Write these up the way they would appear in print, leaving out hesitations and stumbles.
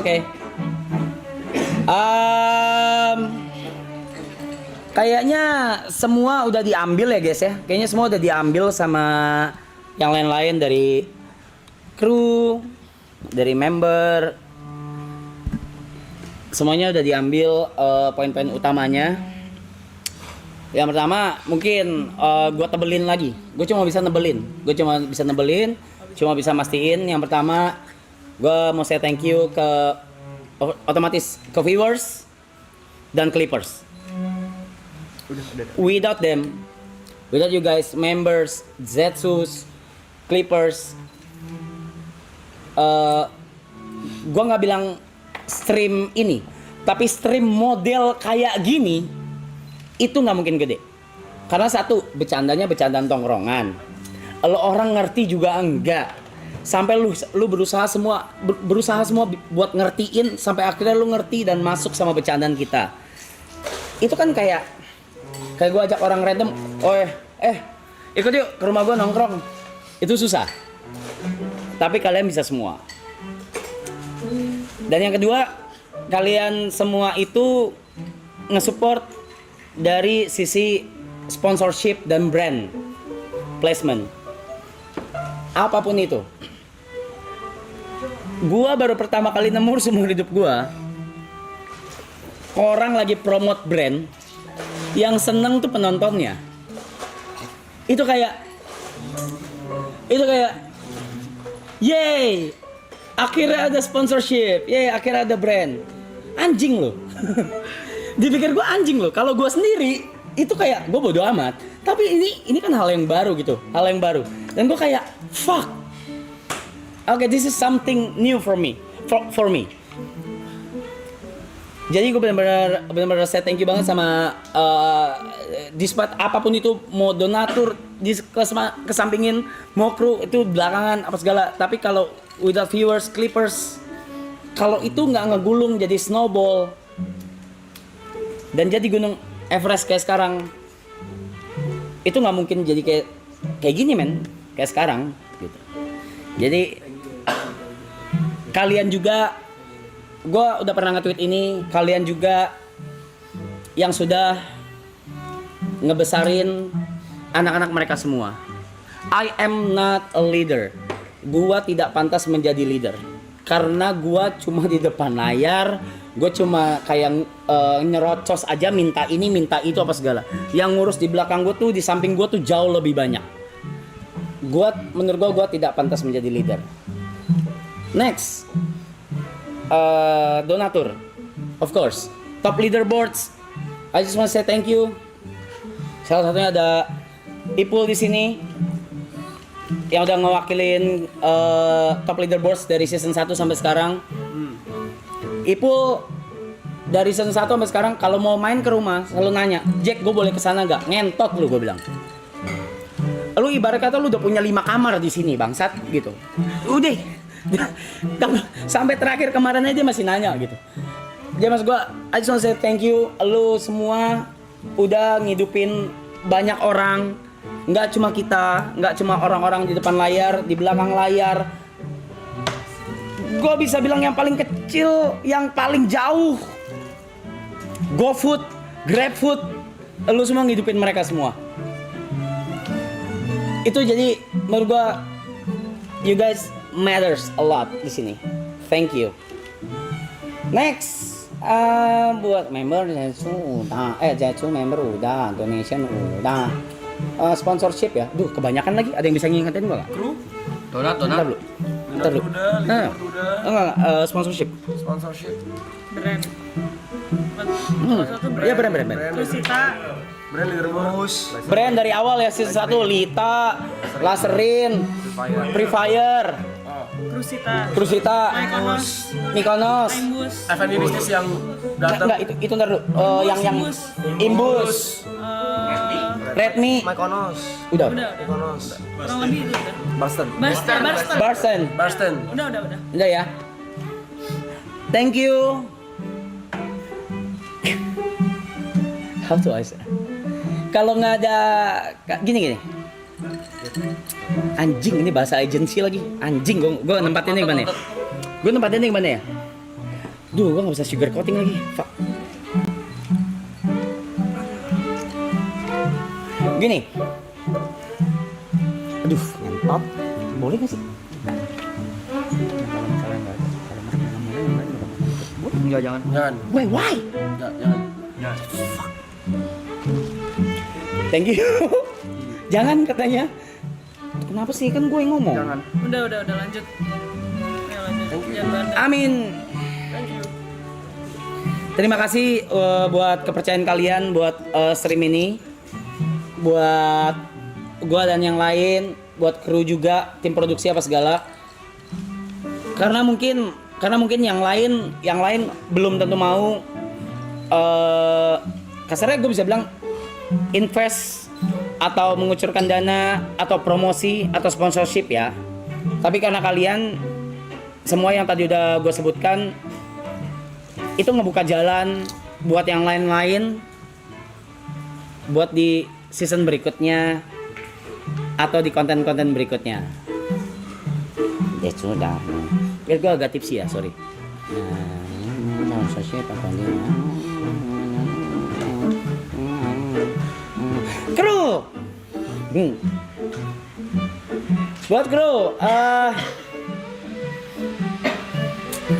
Oke. Kayaknya semua udah diambil ya guys ya. Kayaknya semua udah diambil sama yang lain-lain dari kru, dari member. Semuanya udah diambil poin-poin utamanya. Yang pertama mungkin gue tebelin lagi. Gue cuma bisa nebelin. Cuma bisa mastiin. Yang pertama gue mau say thank you ke otomatis ke viewers dan clippers. Without them, without you guys, members, Zetsus, clippers, gue nggak bilang stream ini, tapi stream model kayak gini itu nggak mungkin gede. Karena satu, bercandanya bercandaan tongkrongan. Lo orang ngerti juga enggak. Sampai lu berusaha semua buat ngertiin sampai akhirnya lu ngerti dan masuk sama bercandaan kita. Itu kan kayak gue ajak orang random, ikut yuk ke rumah gue nongkrong. Itu susah. Tapi kalian bisa semua. Dan yang kedua, kalian semua itu nge-support dari sisi sponsorship dan brand placement. Apapun itu. Gua baru pertama kali nemu seumur hidup gua orang lagi promote brand yang seneng tuh penontonnya. Itu kayak yeay, akhirnya ada sponsorship, yeay, akhirnya ada brand. Anjing loh. Dipikir gue anjing loh. Kalau gue sendiri itu kayak gue bodo amat. Tapi ini kan hal yang baru gitu, Dan gue kayak fuck. Okay, this is something new for me. Jadi gue benar-benar say thank you banget sama despite apapun itu, mau donatur kesampingin, mau kru itu belakangan apa segala. Tapi kalau without viewers, clippers, kalau itu nggak ngegulung jadi snowball dan jadi gunung Everest kayak sekarang, itu nggak mungkin jadi kayak gini men, kayak sekarang gitu. Jadi kalian juga, gue udah pernah nge-tweet ini, kalian juga yang sudah ngebesarin anak-anak mereka semua. I am not a leader. Gue tidak pantas menjadi leader. Karena gue cuma di depan layar, gue cuma kayak nyerocos aja, minta ini, minta itu, apa segala. Yang ngurus di belakang gue tuh, di samping gue tuh jauh lebih banyak. Menurut gue tidak pantas menjadi leader. Next, donatur, of course, top leaderboards. I just want to say thank you. Salah satunya ada Ipul di sini yang udah ngewakilin top leaderboards dari season 1 sampai sekarang. Ipul dari season 1 sampai sekarang kalau mau main ke rumah selalu nanya, "Jack, gue boleh kesana gak?" Ngentot lu, gue bilang. Lu ibarat kata lu udah punya 5 kamar di sini, bangsat gitu. Udah. Sampai terakhir kemarin aja masih nanya gitu. Dia mas gue, I just want to say thank you. Lu semua udah ngidupin banyak orang. Nggak cuma kita, nggak cuma orang-orang di depan layar, di belakang layar. Gue bisa bilang yang paling kecil, yang paling jauh, GoFood, GrabFood, lu semua ngidupin mereka semua. Itu jadi menurut gue, you guys matters a lot di sini. Thank you. Next, buat member Zetsu member udah, donation udah. Sponsorship ya. Duh, kebanyakan lagi. Ada yang bisa ngingetin gua enggak? Kru? Donat. Bentar dulu. Enggak, sponsorship. Brand. Iya, brand. Lusita. Brand leaderboard. Brand dari awal ya, season 1 Lita, Laserin, Free Fire, Krusita, Mykonos, F&B bisnis yang datang. Enggak, itu ntar dulu. Yang Imbus, Redmi, Mykonos. udah. Mykonos. Kurang lebih itu udah. Barsten. Udah. Udah ya. Thank you. How to I say? Kalau nggak ada gini. Anjing, ini bahasa agensi lagi. Anjing, gue nempatinnya gimana ya? Duh, gue gak bisa sugar coating lagi. Fuck. Gini. Aduh, ngentot. Boleh gak sih? Enggak, jangan. Jangan. Why? Enggak, jangan. Jangan. Thank you. Jangan katanya. Kenapa sih? Kan gue yang ngomong. Jangan. Udah lanjut. Ayo lanjut. Jangan banda. Amin. Thank you. Terima kasih buat kepercayaan kalian buat stream ini. Buat gua dan yang lain, buat kru juga, tim produksi apa segala. Karena mungkin yang lain belum tentu mau kasarnya gue bisa bilang invest atau mengucurkan dana atau promosi atau sponsorship ya. Tapi karena kalian semua yang tadi udah gue sebutkan itu ngebuka jalan buat yang lain-lain buat di season berikutnya atau di konten-konten berikutnya. Ya sudah. Ya gue agak tipsy ya, sorry. Kru. Buat kru,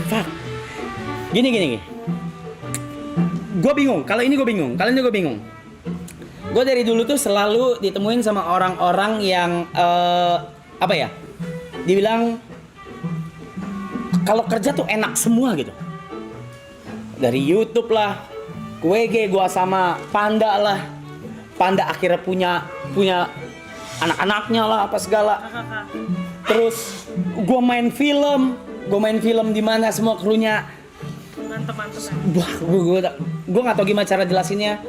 fuck. Gini. Gue bingung. Kali ini gue bingung. Gue dari dulu tuh selalu ditemuin sama orang-orang yang apa ya? Dibilang kalau kerja tuh enak semua gitu. Dari YouTube lah, WG gua sama Panda lah. Panda akhirnya punya anak-anaknya lah apa segala. Terus gua main film di mana semua krunya. Mantep. Wah, gua nggak tahu gimana cara jelasinnya.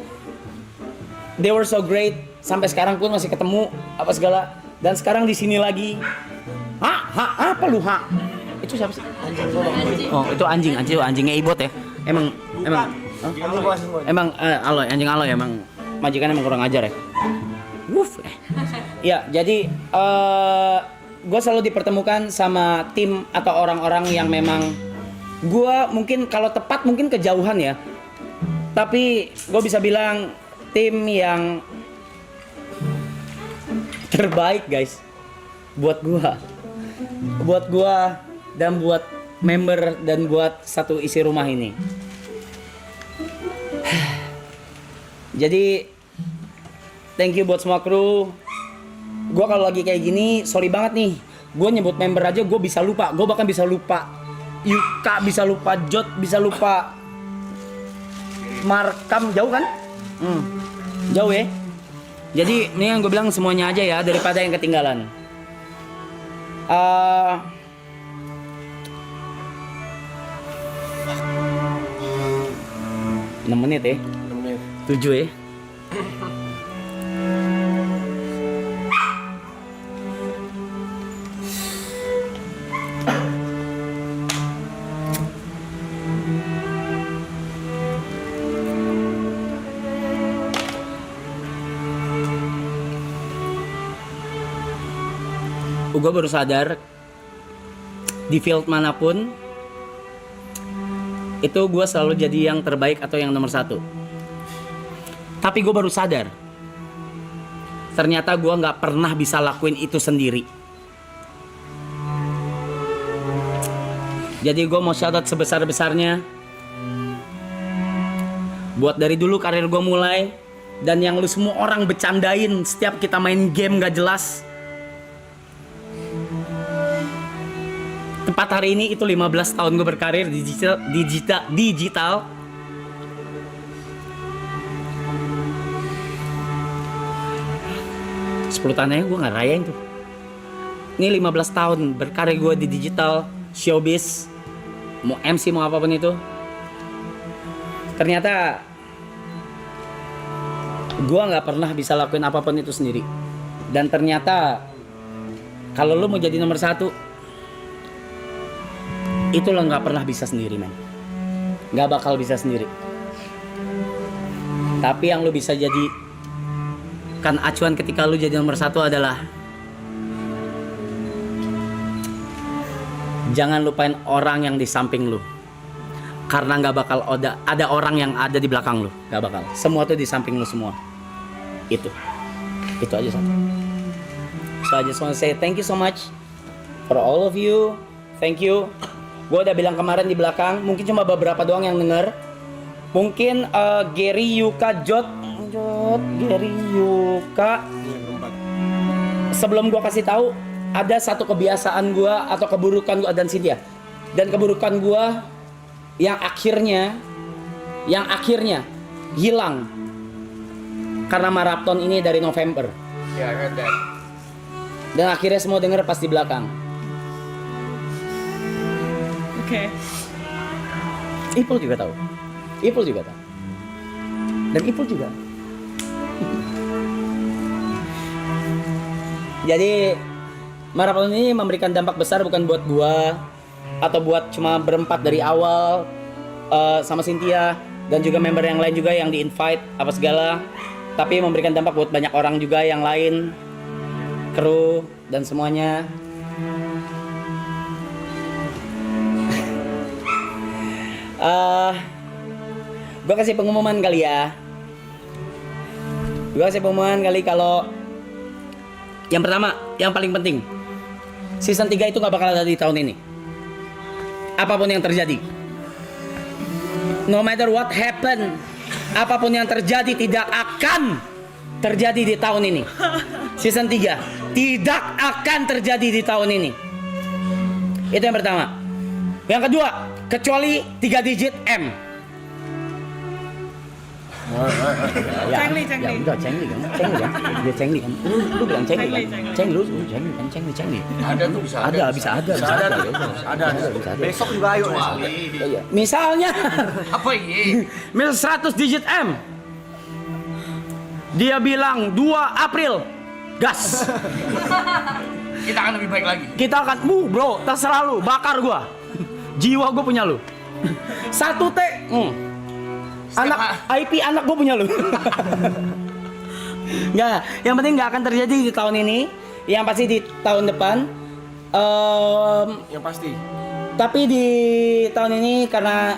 They were so great. Sampai sekarang pun masih ketemu apa segala. Dan sekarang di sini lagi. Apa lu ha? Itu siapa sih? Oh, itu anjingnya Ibot ya. Emang aloy, anjing aloy emang majikan emang kurang ajar ya. Wuff. Ya, jadi gue selalu dipertemukan sama tim atau orang-orang yang memang gue mungkin kalau tepat mungkin kejauhan ya. Tapi gue bisa bilang tim yang terbaik guys buat gua dan buat member dan buat satu isi rumah ini. Jadi thank you buat semua kru. Gua kalau lagi kayak gini sorry banget nih. Gua nyebut member aja gua bisa lupa. Gua bahkan bisa lupa Yuka, bisa lupa Jot, bisa lupa Markam. Jauh kan? Jauh ya. Jadi ini yang gue bilang semuanya aja ya daripada yang ketinggalan. 6 menit ya. 6 menit. 7 ya. Gue baru sadar di field manapun itu gue selalu jadi yang terbaik atau yang nomor 1. Tapi gue baru sadar ternyata gue nggak pernah bisa lakuin itu sendiri. Jadi gue mau shout out sebesar-besarnya buat dari dulu karir gue mulai dan yang lu semua orang bercandain setiap kita main game gak jelas. Tepat hari ini itu 15 tahun gue berkarir di digital. Sepuluh tahun aja gue gak rayain tuh. Ini 15 tahun berkarir gue di digital, showbiz, mau MC mau apapun itu. Ternyata gue gak pernah bisa lakuin apapun itu sendiri. Dan ternyata kalau lo mau jadi nomor 1, itu lo nggak pernah bisa sendiri, men. Nggak bakal bisa sendiri. Tapi yang lo bisa jadi kan acuan ketika lo jadi nomor 1 adalah jangan lupain orang yang di samping lo. Karena nggak bakal ada orang yang ada di belakang lu, nggak bakal. Semua tuh di samping lu semua. Itu aja satu. So I just wanna say thank you so much for all of you. Thank you. Gue udah bilang kemarin di belakang, mungkin cuma beberapa doang yang denger. Mungkin Gary Yuka Gary Yuka. Sebelum gue kasih tahu, ada satu kebiasaan gue atau keburukan gue dan Cynthia. Dan keburukan gue yang akhirnya hilang karena maraton ini dari November. Yeah, I heard that. Dan akhirnya semua denger pas di belakang. Oke. Ipul juga tahu. Dan Ipul juga. Jadi maraton ini memberikan dampak besar bukan buat gua atau buat cuma berempat dari awal sama Cynthia dan juga member yang lain juga yang di-invite apa segala, tapi memberikan dampak buat banyak orang juga yang lain, kru dan semuanya. Gue kasih pengumuman kali ya. Kalau yang pertama, yang paling penting, season 3 itu gak bakal ada di tahun ini. Apapun yang terjadi, no matter what happen, apapun yang terjadi tidak akan terjadi di tahun ini. Season 3 tidak akan terjadi di tahun ini. Itu yang pertama. Yang kedua, kecuali 3 digit M. Cengli. Ya udah cengli kan. Dia cengli kan. Lu bilang cengli kan. Cengli. Ada tuh bisa ada. Bisa ada. Besok juga ayo. Iya. Misalnya Apa ini? misal 100 digit M. Dia bilang 2 April. Gas. Kita akan lebih baik lagi. Kita akan, bro, terserah lu, bakar gua. Jiwa gua punya lu. 1T. IP anak gue punya lu. Nggak, yang penting nggak akan terjadi di tahun ini. Yang pasti di tahun depan. Yang pasti. Tapi di tahun ini karena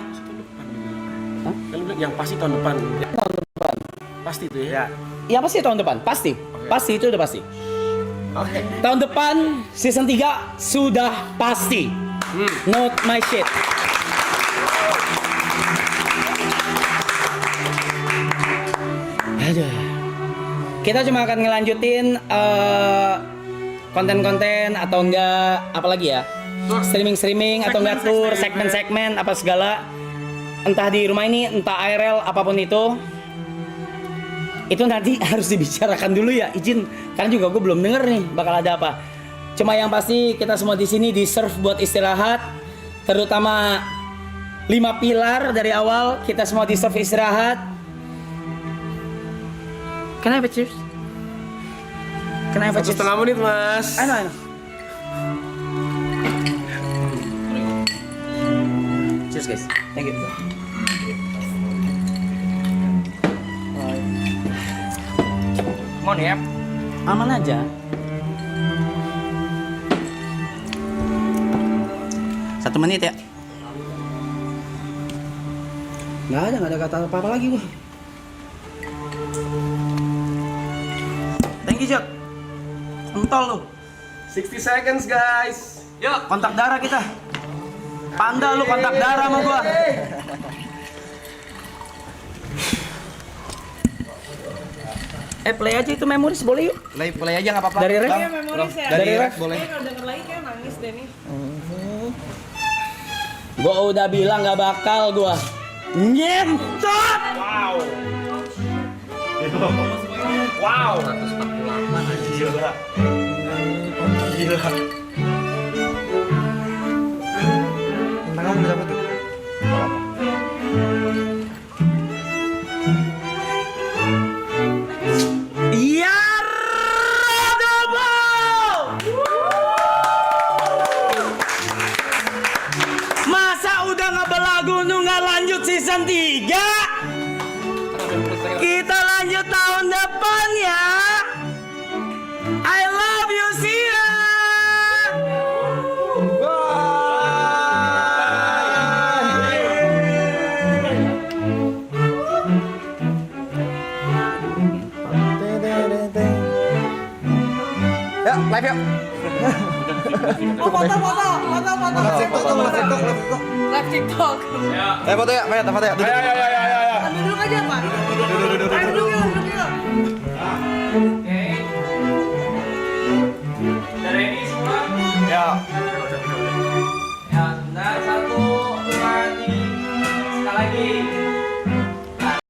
Kan lu bilang yang pasti tahun depan. Pasti tuh ya. ya pasti tahun depan, pasti. Pasti itu udah pasti. Oke. Tahun depan season 3 sudah pasti. Not my shit. Aduh. Kita cuma akan ngelanjutin konten-konten atau enggak apalagi ya, streaming atau enggak tour, segmen-segmen apa segala, entah di rumah ini entah IRL apapun itu nanti harus dibicarakan dulu ya, izin karena juga gue belum denger nih bakal ada apa. Cuma yang pasti kita semua di sini deserve buat istirahat, terutama 5 pilar dari awal kita semua deserve istirahat. Can I have a cheers? Can I have a cheers? 1,5 menit, Mas. I know. Cheers guys. Thank you. Come on ya. Aman aja. Satu menit ya. Nggak ada kata apa-apa lagi gua. Thank you, Jok. Entol lu. 60 seconds, guys. Yuk, kontak darah kita. Panda lu kontak darah sama gua. Play aja itu memoris boleh yuk. Play aja enggak apa-apa. Dari ref? Iya, memoris ya. Dari ref boleh. Kalau denger lagi kayak nangis deh nih. Gua udah bilang gak bakal gua. Nyentot. Wow. 148 gila. Tangan berapa tuh? Ya double. Masa udah ngebelagu nggak lanjut season 3? Kita lanjut tahun depan ya. I love you, see ya. live yuk. Oh, foto. Live TikTok. Foto ya, foto ya. Duduk aja, Pak. Duduk yuk.